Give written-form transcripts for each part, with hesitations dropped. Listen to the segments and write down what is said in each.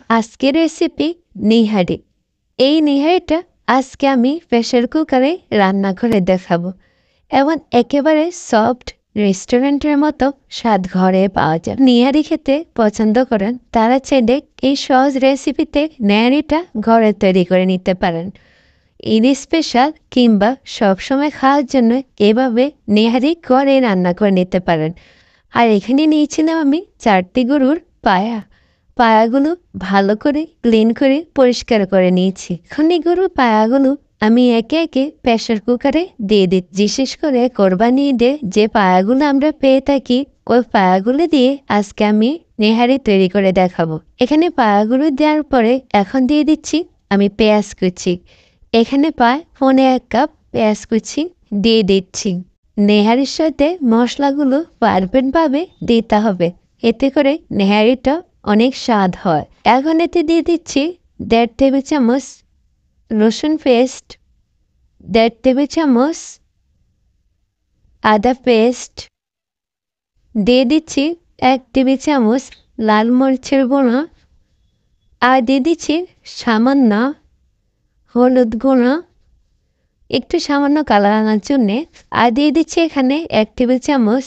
আজকের রেসিপি নিহারি। এই নিহারিটা আজকে আমি প্রেসার কুকারে রান্না করে দেখাবো এবং একেবারে সফট রেস্টুরেন্টের মতো স্বাদ ঘরে পাওয়া যায়। নিহারি খেতে পছন্দ করেন তারা চাইলে এই সহজ রেসিপিতে নিহারিটা ঘরে তৈরি করে নিতে পারেন। ঈদ স্পেশাল কিংবা সবসময় খাওয়ার জন্য এভাবে নিহারি ঘরে রান্না করে নিতে পারেন। আর এখানে নিয়েছিলাম আমি 4টি গরুর পায়াগুলো ভালো করে ক্লিন করে পরিষ্কার করে নিয়েছি। এখন এই গরুর পায়াগুলো আমি একে একে প্রেসার কুকারে দিয়ে দিচ্ছি। বিশেষ করে কোরবানি ঈদে যে পায়াগুলো আমরা পেয়ে থাকি ওই পায়াগুলো দিয়ে আজকে আমি নেহারি তৈরি করে দেখাবো। এখানে পায়াগুলো দেওয়ার পরে এখন দিয়ে দিচ্ছি আমি পেঁয়াজ কুচি। এখানে প্রায় 1.5 কাপ পেঁয়াজ কুচি দিয়ে দিচ্ছি। নেহারির সাথে মশলাগুলো পারফেক্টভাবে দিতে হবে, এতে করে নেহারিটা অনেক স্বাদ হয়। এখন এতে দিয়ে দিচ্ছি 1.5 টেবিল চামচ রসুন পেস্ট, 1.5 টেবিল চামচ আদা পেস্ট, দিয়ে দিচ্ছি 1 টেবিল চামচ লাল মরিচের গুঁড়ো, আর দিয়ে দিচ্ছি সামান্য হলুদ গুঁড়ো, একটু সামান্য কালার আনার জন্যে। আর দিয়ে দিচ্ছি এখানে 1 টেবিল চামচ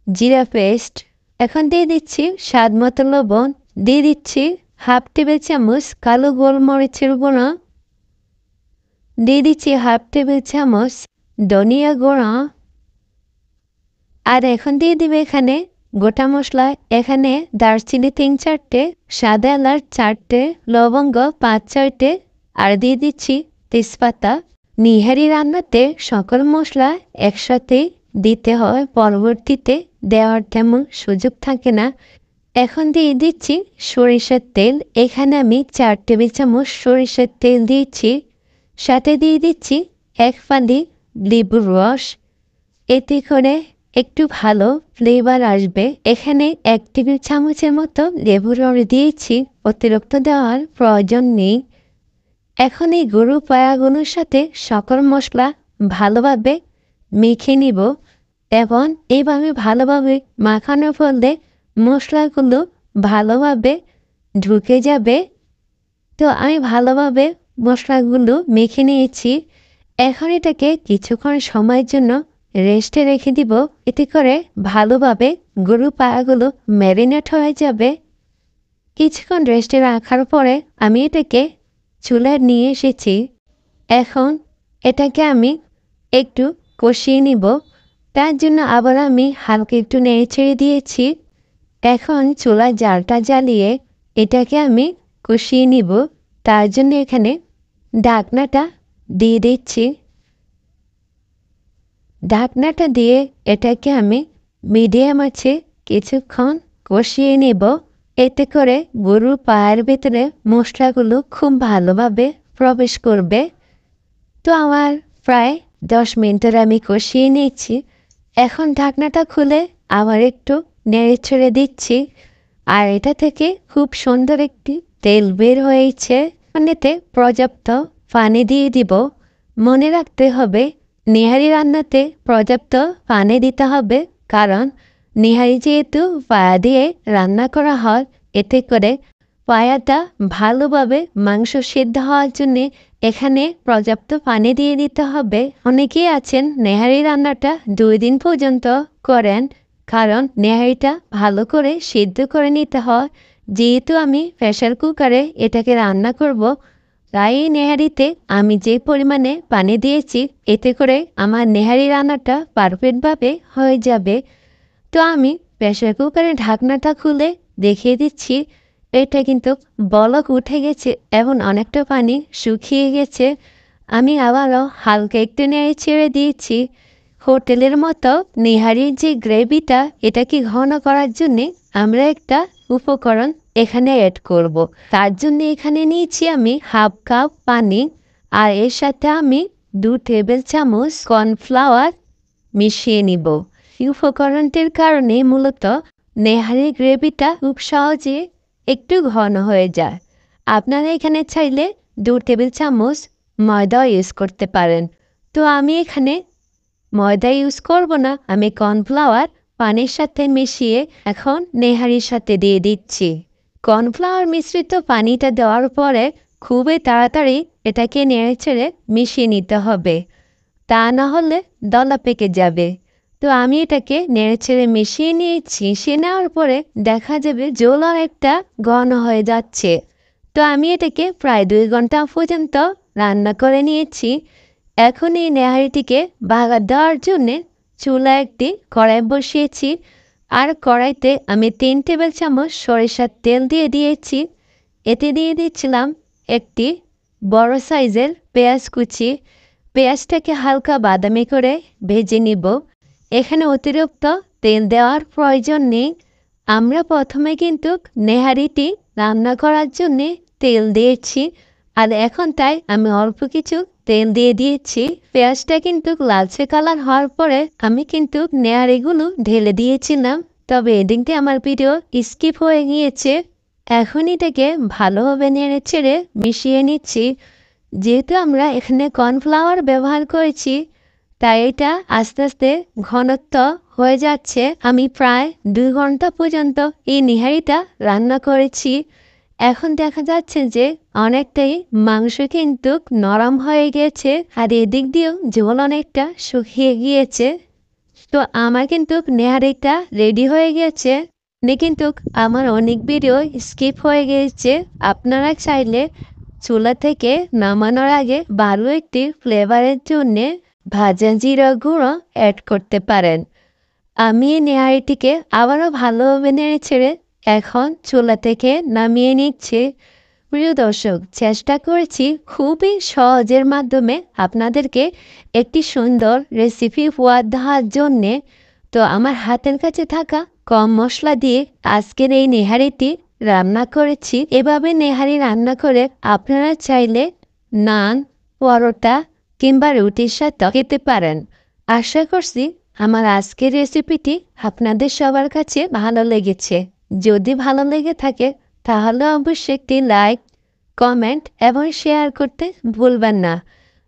জিরা পেস্ট। এখন দিয়ে দিচ্ছি স্বাদ মতো লবণ, দিয়ে দিচ্ছি 1/2 টেবিল চামচ কালো গোলমরিচের গুঁড়ো, দিয়ে দিচ্ছি 1/2 টেবিল চামচ ধনিয়া গুঁড়ো। আর এখন দিয়ে দিবে এখানে গোটা মশলা। এখানে দারচিনি 3-4টে, সাদা এলাচ 4টে, লবঙ্গ 5-6টে, আর দিয়ে দিচ্ছি তেজপাতা। নিহারি রান্নাতে সকল মশলা একসাথে দিতে হয়, পরবর্তীতে দেওয়ার তেমন সুযোগ থাকে না। এখন দিয়ে দিচ্ছি সরিষার তেল। এখানে আমি 4 টেবিল চামচ সরিষার তেল দিয়েছি। সাথে দিয়ে দিচ্ছি 1 ফালি লেবুর রস, এতে করে একটু ভালো ফ্লেভার আসবে। এখানে 1 টেবিল চামচের মতো লেবুর রস দিয়েছি, অতিরিক্ত দেওয়ার প্রয়োজন নেই। এখন এই গরু পায়াগুলোর সাথে সকল মশলা ভালোভাবে মেখে নিব এবং এইভাবে ভালোভাবে মাখানোর ফলে মশলাগুলো ভালোভাবে ঢুকে যাবে। তো আমি ভালোভাবে মশলাগুলো মেখে নিয়েছি। এখন এটাকে কিছুক্ষণ সময়ের জন্য রেস্টে রেখে দিব, এতে করে ভালোভাবে গরু পায়াগুলো ম্যারিনেট হয়ে যাবে। কিছুক্ষণ রেস্টে রাখার পরে আমি এটাকে চুলায় নিয়ে এসেছি। এখন এটাকে আমি একটু কষিয়ে নিব, তার জন্য আবার আমি হালকা একটু নেড়ে ছেড়ে দিয়েছি। এখন চুলার জালটা জ্বালিয়ে এটাকে আমি কষিয়ে নিব, তার জন্য এখানে ঢাকনাটা দিয়ে দিচ্ছি। ঢাকনাটা দিয়ে এটাকে আমি মিডিয়াম আছে কিছুক্ষণ কষিয়ে নেব, এতে করে গরুর পায়ের ভেতরে মশলাগুলো খুব ভালোভাবে প্রবেশ করবে। তো আমার প্রায় 10 মিনিটের আমি কষিয়ে নিয়েছি। এখন ঢাকনাটা খুলে আবার একটু নেড়ে ছেড়ে দিচ্ছি, আর এটা থেকে খুব সুন্দর একটি তেল বের হয়েছে। এতে পর্যাপ্ত পানি দিয়ে দিব। মনে রাখতে হবে নিহারি রান্নাতে পর্যাপ্ত পানি দিতে হবে, কারণ নিহারি যেহেতু পায়া দিয়ে রান্না করা হয়, এতে করে পায়াটা ভালোভাবে মাংস সিদ্ধ হওয়ার জন্যে এখানে পর্যাপ্ত পানি দিয়ে দিতে হবে। অনেকেই আছেন নেহারি রান্নাটা 2 দিন পর্যন্ত করেন, কারণ নেহারিটা ভালো করে সিদ্ধ করে নিতে হয়। যেহেতু আমি প্রেসার কুকারে এটাকে রান্না করব, তাই নেহারিতে আমি যে পরিমাণে পানি দিয়েছি এতে করে আমার নেহারি রান্নাটা পারফেক্টভাবে হয়ে যাবে। তো আমি প্রেসার কুকারের ঢাকনাটা খুলে দেখিয়ে দিচ্ছি, এটা কিন্তু বলক উঠে গেছে এবং অনেকটা পানি শুকিয়ে গেছে। আমি আবারও হালকা একটু নেড়ে ছেড়ে দিয়েছি। হোটেলের মতো নিহারির যে গ্রেভিটা, এটাকে ঘন করার জন্যে আমরা একটা উপকরণ এখানে অ্যাড করব। তার জন্য এখানে নিয়েছি আমি 1/2 কাপ পানি, আর এর সাথে আমি 2 টেবিল চামচ কর্নফ্লাওয়ার মিশিয়ে নিব। এই উপকরণটির কারণে মূলত নেহারি গ্রেভিটা খুব সহজে একটু ঘন হয়ে যায়। আপনারা এখানে চাইলে 2 টেবিল চামচ ময়দা ইউজ করতে পারেন। তো আমি এখানে ময়দা ইউজ করব না, আমি কর্নফ্লাওয়ার পানির সাথে মিশিয়ে এখন নেহারির সাথে দিয়ে দিচ্ছি। কর্নফ্লাওয়ার মিশ্রিত পানিটা দেওয়ার পরে খুবই তাড়াতাড়ি এটাকে নেড়েচেড়ে মিশিয়ে নিতে হবে, তা না হলে দলা পেকে যাবে। তো আমি এটাকে নেড়েচেড়ে মিশিয়ে নিয়েছি। মিশিয়ে নেওয়ার পরে দেখা যাবে ঝোল অনেকটা ঘন হয়ে যাচ্ছে। তো আমি এটাকে প্রায় 2 ঘন্টা পর্যন্ত রান্না করে নিয়েছি। এখন এই নেহারিটিকে বাগার দেওয়ার জন্যে চুলায় একটি কড়াই বসিয়েছি। আর কড়াইতে আমি 3 টেবিল চামচ সরিষার তেল দিয়ে দিয়েছি। এতে দিয়ে দিচ্ছিলাম একটি বড় সাইজের পেঁয়াজ কুচি। পেঁয়াজটাকে হালকা বাদামি করে ভেজে নিব। এখানে অতিরিক্ত তেল দেওয়ার প্রয়োজন নেই। আমরা প্রথমে কিন্তু নেহারিটি রান্না করার জন্যে তেল দিয়েছি, আর এখন তাই আমি অল্প কিছু তেল দিয়ে দিয়েছি। পেঁয়াজটা কিন্তু লালচে কালার হওয়ার পরে আমি কিন্তু নেহারিগুলো ঢেলে দিয়েছিলাম, তবে এদিকে আমার ভিডিও স্কিপ হয়ে গিয়েছে। এখন এটাকে ভালোভাবে নেড়ে ছেড়ে মিশিয়ে নিচ্ছি। যেহেতু আমরা এখানে কর্নফ্লাওয়ার ব্যবহার করেছি, তাই এটা আস্তে আস্তে ঘনত্ব হয়ে যাচ্ছে। আমি প্রায় 2 ঘন্টা পর্যন্ত এই নেহারিটা রান্না করেছি। এখন দেখা যাচ্ছে যে অনেকটাই মাংস কিন্তু নরম হয়ে গিয়েছে, আর এদিক দিয়েও ঝোল অনেকটা শুকিয়ে গিয়েছে। তো আমার কিন্তু নেহারিটা রেডি হয়ে গেছে। কিন্তু আমার অনেক ভিডিও স্কিপ হয়ে গিয়েছে। আপনারা চাইলে চুলা থেকে নামানোর আগে ভালো একটি ফ্লেভারের জন্যে ভাজা জিরা গুঁড়ো অ্যাড করতে পারেন। আমি এই নেহারিটিকে আবারও ভালোভাবে নেড়ে ছেড়ে এখন চুলা থেকে নামিয়ে নিচ্ছি। প্রিয় দর্শক, চেষ্টা করেছি খুবই সহজের মাধ্যমে আপনাদেরকে একটি সুন্দর রেসিপি উপহার দেওয়ার জন্যে। তো আমার হাতের কাছে থাকা কম মশলা দিয়ে আজকের এই নেহারিটি রান্না করেছি। এভাবে নেহারি রান্না করে আপনারা চাইলে নান, পরোটা কিংবা রুটির সাথে খেতে পারেন। আশা করছি আমার আজকের রেসিপিটি আপনাদের সবার কাছে ভালো লেগেছে। যদি ভালো লেগে থাকে তাহলে অবশ্যই একটি লাইক, কমেন্ট এবং শেয়ার করতে ভুলবেন না।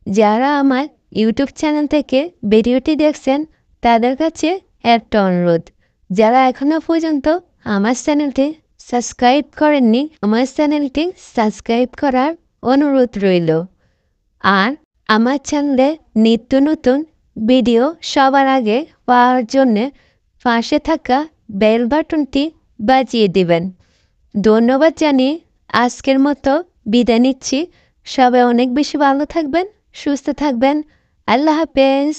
যারা আমার ইউটিউব চ্যানেল থেকে ভিডিওটি দেখছেন তাদের কাছে একটা অনুরোধ, যারা এখনও পর্যন্ত আমার চ্যানেলটি সাবস্ক্রাইব করেননি, আমার চ্যানেলটি সাবস্ক্রাইব করার অনুরোধ রইল। আর আমার চ্যানেলে নিত্য নতুন ভিডিও সবার আগে পাওয়ার জন্যে পাশে থাকা বেল বাটনটি বাজিয়ে দিবেন। ধন্যবাদ জানিয়ে আজকের মতো বিদায় নিচ্ছি। সবাই অনেক বেশি ভালো থাকবেন, সুস্থ থাকবেন। আল্লাহ হাফেজ।